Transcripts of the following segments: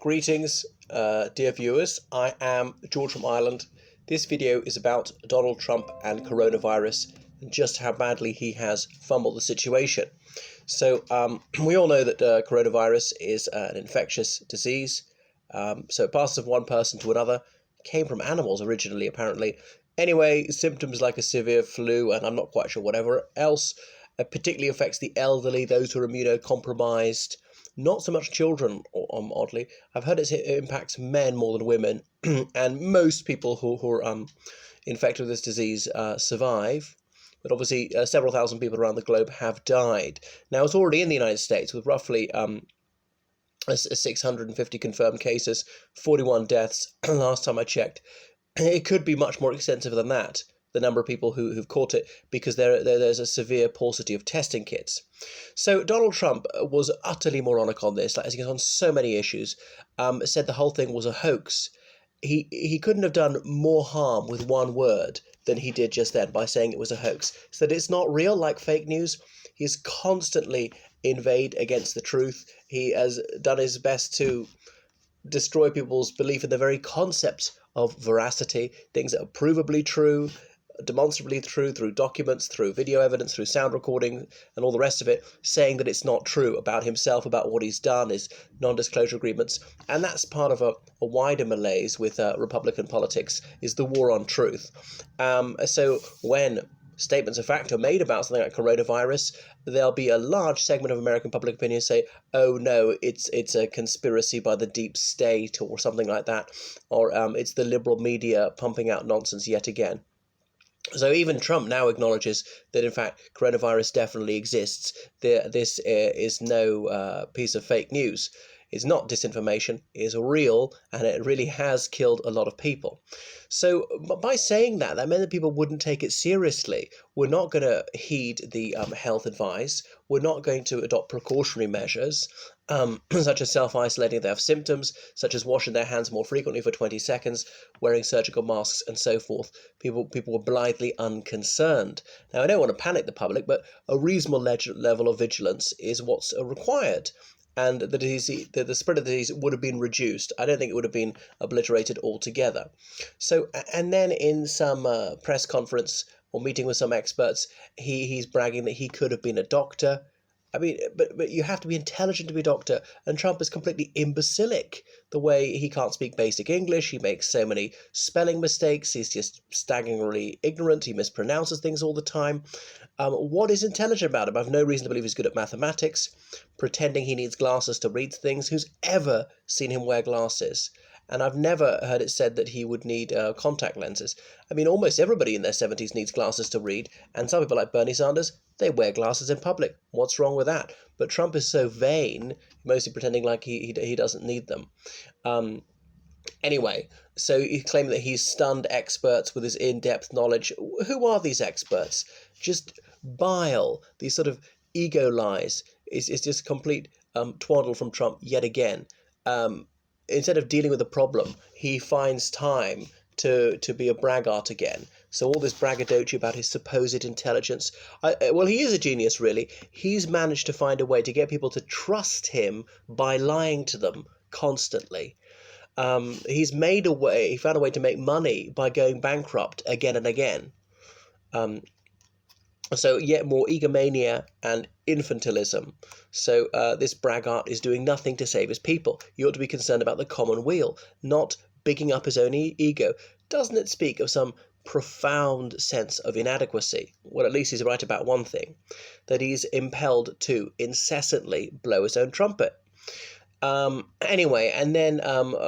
Greetings, dear viewers. I am George from Ireland. This video is about Donald Trump and coronavirus and just how badly he has fumbled the situation. So we all know that coronavirus is an infectious disease. So it passes from one person to another. Came from animals originally, apparently. Anyway, symptoms like a severe flu, and I'm not quite sure whatever else, particularly affects the elderly, those who are immunocompromised. Not so much children, oddly. I've heard it impacts men more than women, and most people who are infected with this disease survive. But obviously, several thousand people around the globe have died. Now, it's already in the United States with roughly 650 confirmed cases, 41 deaths. Last time I checked, it could be much more extensive than that, the number of people who've caught it, because there's a severe paucity of testing kits. So Donald Trump was utterly moronic on this, as he is on so many issues, said the whole thing was a hoax. He couldn't have done more harm with one word than he did just then by saying it was a hoax. So that it's not real, like fake news. He's constantly inveighed against the truth. He has done his best to destroy people's belief in the very concept of veracity, things that are provably true, demonstrably true through documents, through video evidence, through sound recording, and all the rest of it, saying that it's not true about himself, about what he's done, his non-disclosure agreements. And that's part of a wider malaise with Republican politics, is the war on truth. So when statements of fact are made about something like coronavirus, there'll be a large segment of American public opinion say, oh no, it's a conspiracy by the deep state or something like that, or it's the liberal media pumping out nonsense yet again. So even Trump now acknowledges that, in fact, coronavirus definitely exists. This is no piece of fake news. It's not disinformation. It is real, and it really has killed a lot of people. So by saying that meant that people wouldn't take it seriously. We're not going to heed the health advice. We're not going to adopt precautionary measures, such as self-isolating if they have symptoms, such as washing their hands more frequently for 20 seconds, wearing surgical masks, and so forth. People were blithely unconcerned. Now, I don't want to panic the public, but a reasonable level of vigilance is what's required. And the spread of the disease would have been reduced. I don't think it would have been obliterated altogether. So, and then in some press conference or meeting with some experts, he's bragging that he could have been a doctor. I mean, but you have to be intelligent to be a doctor, and Trump is completely imbecilic. The way he can't speak basic English, he makes so many spelling mistakes, he's just staggeringly ignorant, he mispronounces things all the time. What is intelligent about him? I have no reason to believe he's good at mathematics, pretending he needs glasses to read things. Who's ever seen him wear glasses? And I've never heard it said that he would need contact lenses. I mean, almost everybody in their 70s needs glasses to read, and some people like Bernie Sanders, they wear glasses in public. What's wrong with that? But Trump is so vain, mostly pretending like he doesn't need them. Anyway, so he claimed that he's stunned experts with his in-depth knowledge. Who are these experts? Just bile, these sort of ego lies. It's just complete twaddle from Trump yet again. Instead of dealing with the problem, he finds time to be a braggart again. So all this braggadocio about his supposed intelligence. Well, he is a genius, really. He's managed to find a way to get people to trust him by lying to them constantly. He found a way to make money by going bankrupt again and again. So yet more egomania and infantilism. So this braggart is doing nothing to save his people. He ought to be concerned about the common weal, not bigging up his own ego. Doesn't it speak of some profound sense of inadequacy? Well, at least he's right about one thing, that he's impelled to incessantly blow his own trumpet. Anyway, and then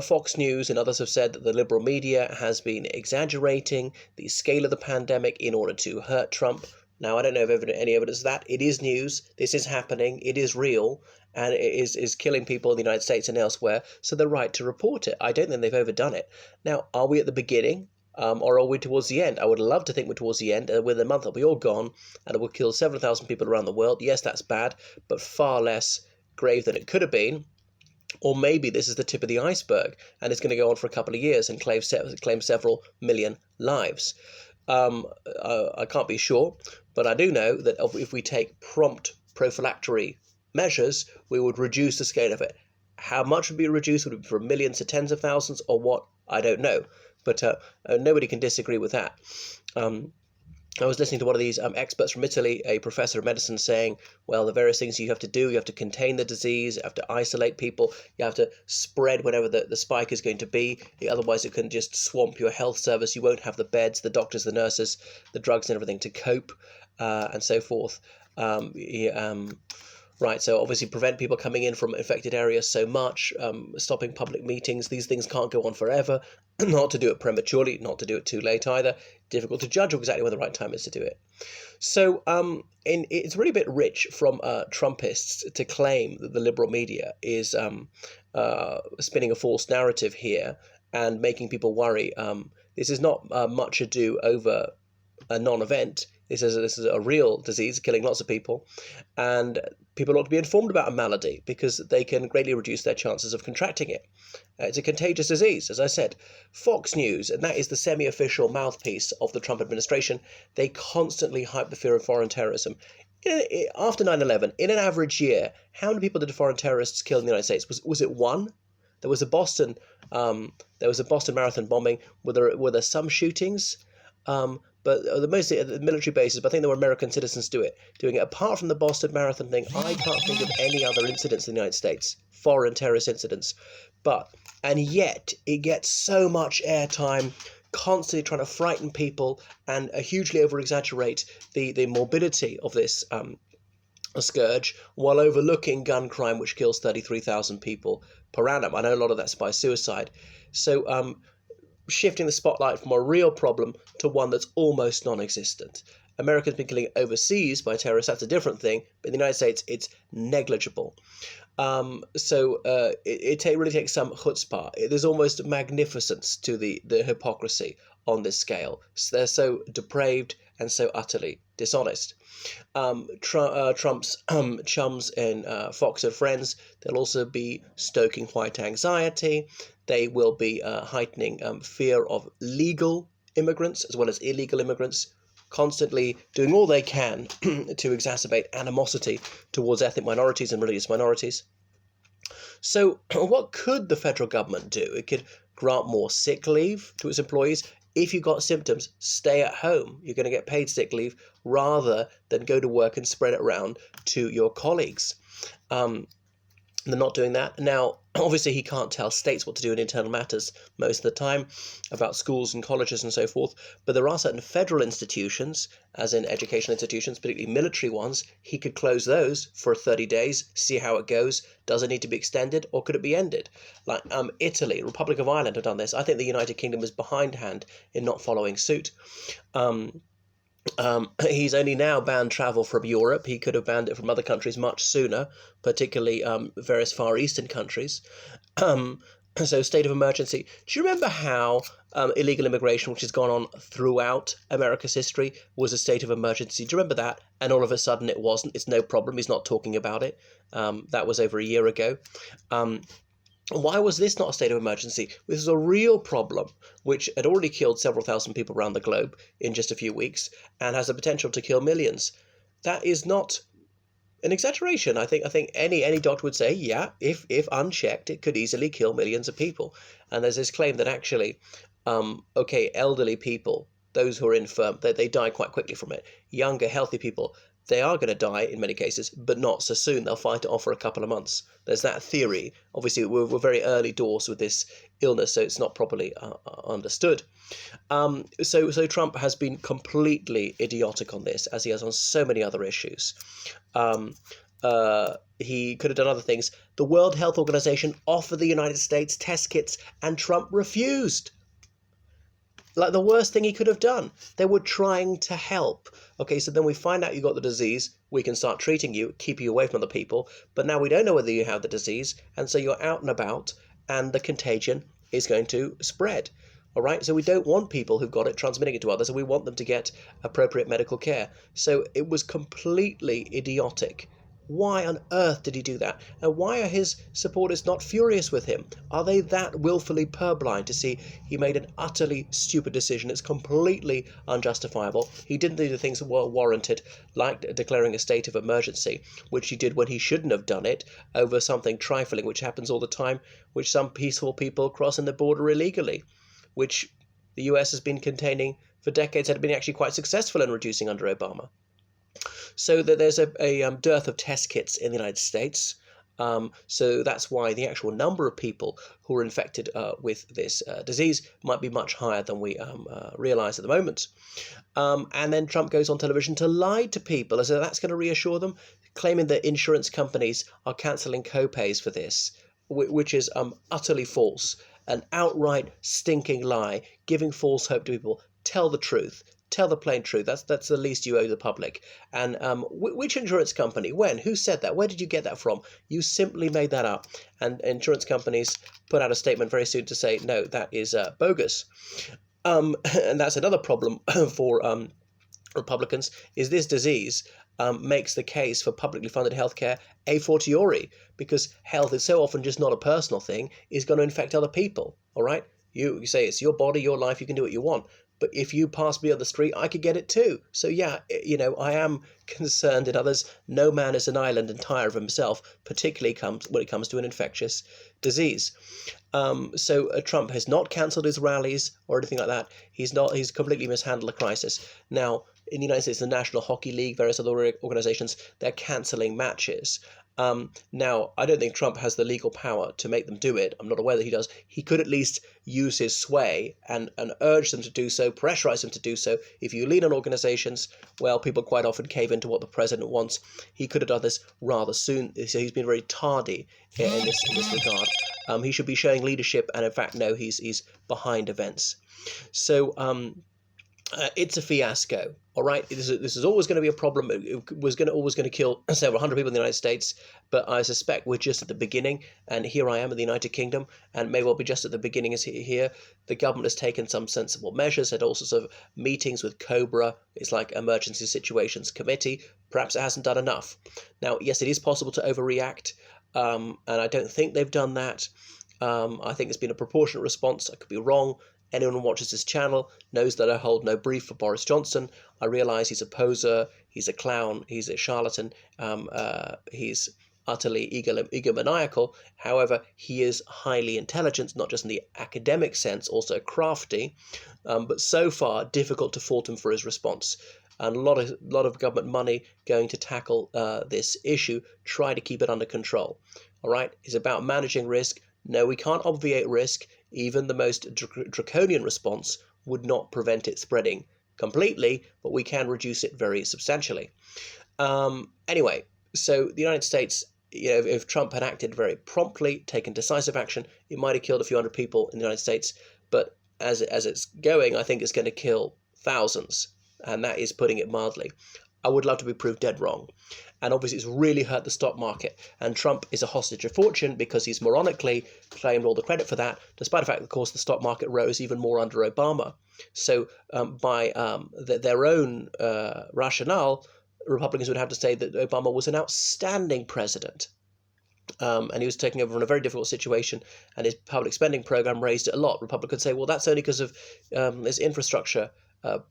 Fox News and others have said that the liberal media has been exaggerating the scale of the pandemic in order to hurt Trump. Now, I don't know if any evidence of that. It is news. This is happening. It is real. And it is killing people in the United States and elsewhere. So they're right to report it. I don't think they've overdone it. Now, are we at the beginning? Or are we towards the end? I would love to think we're towards the end. Within a month, it'll be all gone. And it will kill 7,000 people around the world. Yes, that's bad. But far less grave than it could have been. Or maybe this is the tip of the iceberg. And it's going to go on for a couple of years and claim several million lives. I can't be sure, but I do know that if we take prompt prophylactory measures, we would reduce the scale of it. How much would be reduced? Would it be from millions to tens of thousands, or what? I don't know. But nobody can disagree with that. I was listening to one of these experts from Italy, a professor of medicine, saying, well, the various things you have to do, you have to contain the disease, you have to isolate people, you have to spread whenever the spike is going to be. Otherwise, it can just swamp your health service. You won't have the beds, the doctors, the nurses, the drugs and everything to cope, and so forth. Right, so obviously prevent people coming in from infected areas so much, stopping public meetings. These things can't go on forever. Not to do it prematurely, not to do it too late either. Difficult to judge exactly when the right time is to do it. So it's really a bit rich from Trumpists to claim that the liberal media is spinning a false narrative here and making people worry. This is not much ado over a non-event. This is a real disease killing lots of people, and people ought to be informed about a malady because they can greatly reduce their chances of contracting it. It's a contagious disease, as I said. Fox News, and that is the semi-official mouthpiece of the Trump administration, they constantly hype the fear of foreign terrorism. After 9/11, in an average year, how many people did foreign terrorists kill in the United States? Was it one? There was a Boston Marathon bombing. Were there some shootings? But mostly at the military bases, but I think there were American citizens doing it. Apart from the Boston Marathon thing, I can't think of any other incidents in the United States, foreign terrorist incidents. And yet, it gets so much airtime, constantly trying to frighten people and hugely over-exaggerate the morbidity of this scourge, while overlooking gun crime, which kills 33,000 people per annum. I know a lot of that's by suicide. So, shifting the spotlight from a real problem to one that's almost non-existent. America's been killing overseas by terrorists, that's a different thing, but in the United States, it's negligible. It really takes some chutzpah. There's almost magnificence to the hypocrisy on this scale. So they're so depraved and so utterly dishonest. Trump's chums in Fox and Friends, they'll also be stoking white anxiety. They will be heightening fear of legal immigrants as well as illegal immigrants, constantly doing all they can to exacerbate animosity towards ethnic minorities and religious minorities. So what could the federal government do? It could grant more sick leave to its employees. If you've got symptoms, stay at home. You're going to get paid sick leave rather than go to work and spread it around to your colleagues. They're not doing that. Now, obviously, he can't tell states what to do in internal matters most of the time about schools and colleges and so forth. But there are certain federal institutions, as in educational institutions, particularly military ones. He could close those for 30 days, see how it goes. Does it need to be extended or could it be ended? Like Italy, Republic of Ireland have done this. I think the United Kingdom is behindhand in not following suit. He's only now banned travel from Europe. He could have banned it from other countries much sooner, particularly various Far Eastern countries. So state of emergency. Do you remember how illegal immigration, which has gone on throughout America's history, was a state of emergency? Do you remember that? And all of a sudden it wasn't. It's no problem. He's not talking about it. That was over a year ago. Why was this not a state of emergency? This is a real problem which had already killed several thousand people around the globe in just a few weeks and has the potential to kill millions. That is not an exaggeration. I think any doctor would say, yeah, if unchecked, it could easily kill millions of people. And there's this claim that actually, elderly people, those who are infirm, they die quite quickly from it. Younger, healthy people, they are going to die in many cases, but not so soon. They'll fight it off for a couple of months. There's that theory. Obviously, we're very early doors with this illness, so it's not properly understood. So Trump has been completely idiotic on this, as he has on so many other issues. He could have done other things. The World Health Organization offered the United States test kits, and Trump refused. Like the worst thing he could have done. They were trying to help. Okay, so then we find out you got the disease, we can start treating you, keep you away from other people, but now we don't know whether you have the disease, and so you're out and about, and the contagion is going to spread. All right, so we don't want people who've got it transmitting it to others, and we want them to get appropriate medical care. So it was completely idiotic Why on earth did he do that? And why are his supporters not furious with him? Are they that willfully purblind to see he made an utterly stupid decision? It's completely unjustifiable. He didn't do the things that were warranted, like declaring a state of emergency, which he did when he shouldn't have done it, over something trifling, which happens all the time, which some peaceful people crossing the border illegally, which the US has been containing for decades, had been actually quite successful in reducing under Obama. So that there's a dearth of test kits in the United States. So that's why the actual number of people who are infected with this disease might be much higher than we realize at the moment. And then Trump goes on television to lie to people as though that's going to reassure them, claiming that insurance companies are cancelling co-pays for this, which is utterly false, an outright stinking lie, giving false hope to people. Tell the truth. Tell the plain truth. That's the least you owe the public. And which insurance company? When? Who said that? Where did you get that from? You simply made that up. And insurance companies put out a statement very soon to say, no, that is bogus. And that's another problem for Republicans, is this disease makes the case for publicly funded healthcare a fortiori, because health is so often just not a personal thing, is going to infect other people. All right? You say it's your body, your life, you can do what you want. But if you pass me on the street, I could get it too. So yeah, I am concerned in others. No man is an island entire of himself, particularly when it comes to an infectious disease. So Trump has not cancelled his rallies or anything like that. He's completely mishandled the crisis. Now, in the United States, the National Hockey League, various other organizations, they're cancelling matches. Now, I don't think Trump has the legal power to make them do it. I'm not aware that he does. He could at least use his sway and urge them to do so, pressurize them to do so. If you lean on organizations, well, people quite often cave into what the president wants. He could have done this rather soon. So he's been very tardy in this regard. He should be showing leadership, and in fact, no, he's behind events. So it's a fiasco. All right, this is always going to be a problem. It was always going to kill several hundred people in the United States, but I suspect we're just at the beginning. And here I am in the United Kingdom, and may well be just at the beginning as here. The government has taken some sensible measures, had all sorts of meetings with COBRA. It's like Emergency Situations Committee. Perhaps it hasn't done enough. Now, yes, it is possible to overreact, and I don't think they've done that. I think it's been a proportionate response. I could be wrong. Anyone who watches this channel knows that I hold no brief for Boris Johnson. I realise he's a poser, he's a clown, he's a charlatan, he's utterly egomaniacal. However, he is highly intelligent, not just in the academic sense, also crafty, but so far difficult to fault him for his response. And a lot of government money going to tackle this issue, try to keep it under control. All right, it's about managing risk. No, we can't obviate risk. Even the most draconian response would not prevent it spreading completely, but we can reduce it very substantially. Anyway, so the United States, if Trump had acted very promptly, taken decisive action, it might have killed a few hundred people in the United States. But as it's going, I think it's going to kill thousands, and that is putting it mildly. I would love to be proved dead wrong. And obviously it's really hurt the stock market. And Trump is a hostage of fortune because he's moronically claimed all the credit for that, despite the fact that, of course, the stock market rose even more under Obama. So by their own rationale, Republicans would have to say that Obama was an outstanding president. And he was taking over in a very difficult situation, and his public spending program raised it a lot. Republicans say, well, that's only because of his infrastructure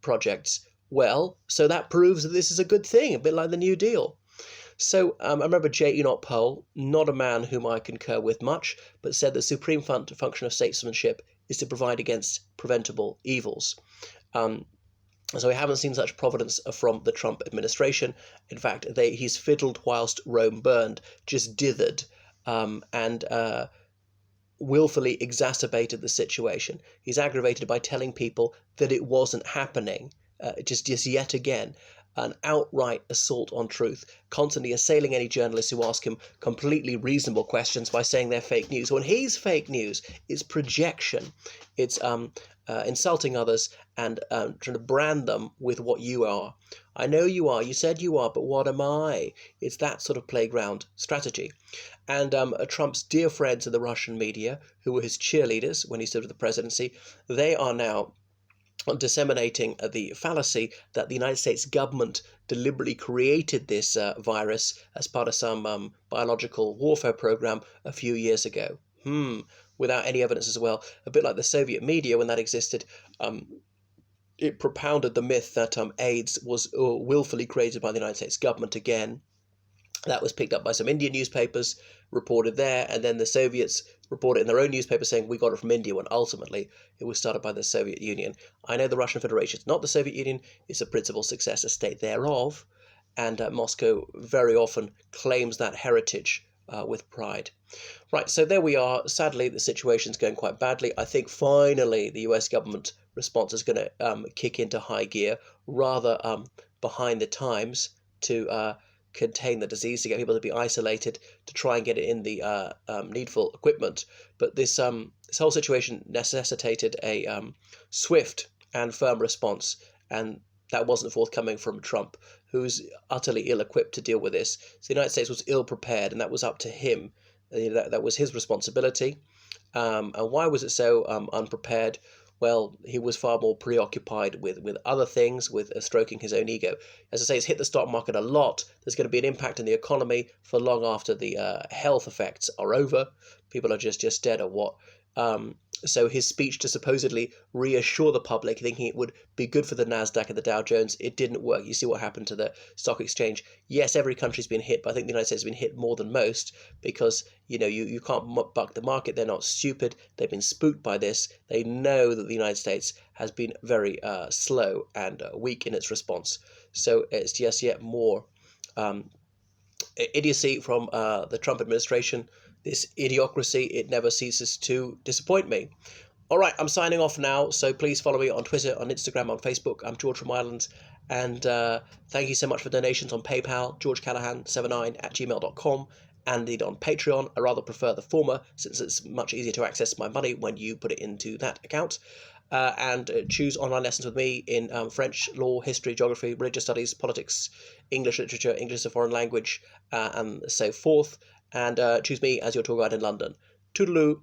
projects. Well, so that proves that this is a good thing, a bit like the New Deal. So I remember J. Enoch Poll, not a man whom I concur with much, but said the supreme function of statesmanship is to provide against preventable evils. So we haven't seen such providence from the Trump administration. In fact, he's fiddled whilst Rome burned, just dithered, and willfully exacerbated the situation. He's aggravated by telling people that it wasn't happening. Just yet again, an outright assault on truth, constantly assailing any journalists who ask him completely reasonable questions by saying they're fake news. When he's fake news, it's projection. It's insulting others and trying to brand them with what you are. I know you are. You said you are, but what am I? It's that sort of playground strategy. And Trump's dear friends in the Russian media, who were his cheerleaders when he stood for the presidency, they are now on disseminating the fallacy that the United States government deliberately created this virus as part of some biological warfare program a few years ago. Without any evidence as well. A bit like the Soviet media when that existed. It propounded the myth that AIDS was willfully created by the United States government again. That was picked up by some Indian newspapers, reported there, and then the Soviets reported in their own newspaper saying we got it from India, when ultimately it was started by the Soviet Union. I know the Russian Federation is not the Soviet Union, it's a principal successor state thereof, and Moscow very often claims that heritage with pride. Right, so there we are. Sadly, the situation's going quite badly. I think finally the US government response is going to kick into high gear, rather behind the times, to contain the disease, to get people to be isolated, to try and get it in the needful equipment. But this whole situation necessitated a swift and firm response, and that wasn't forthcoming from Trump, who's utterly ill-equipped to deal with this. So the United States was ill-prepared, and that was up to him. That was his responsibility. And why was it so unprepared? Well, he was far more preoccupied with other things, with stroking his own ego. As I say, it's hit the stock market a lot. There's going to be an impact in the economy for long after the health effects are over. People are just dead or what. So his speech to supposedly reassure the public, thinking it would be good for the NASDAQ and the Dow Jones, it didn't work. You see what happened to the stock exchange. Yes, every country's been hit, but I think the United States has been hit more than most because, you can't buck the market. They're not stupid. They've been spooked by this. They know that the United States has been very slow and weak in its response. So it's just yet more idiocy from the Trump administration. This idiocracy, it never ceases to disappoint me. All right, I'm signing off now, so please follow me on Twitter, on Instagram, on Facebook. I'm George from Ireland, and thank you so much for donations on PayPal, georgecallahan79@gmail.com, and indeed on Patreon. I rather prefer the former, since it's much easier to access my money when you put it into that account. And choose online lessons with me in French, law, history, geography, religious studies, politics, English literature, English as a foreign language, and so forth. And choose me as your tour guide in London. Toodaloo.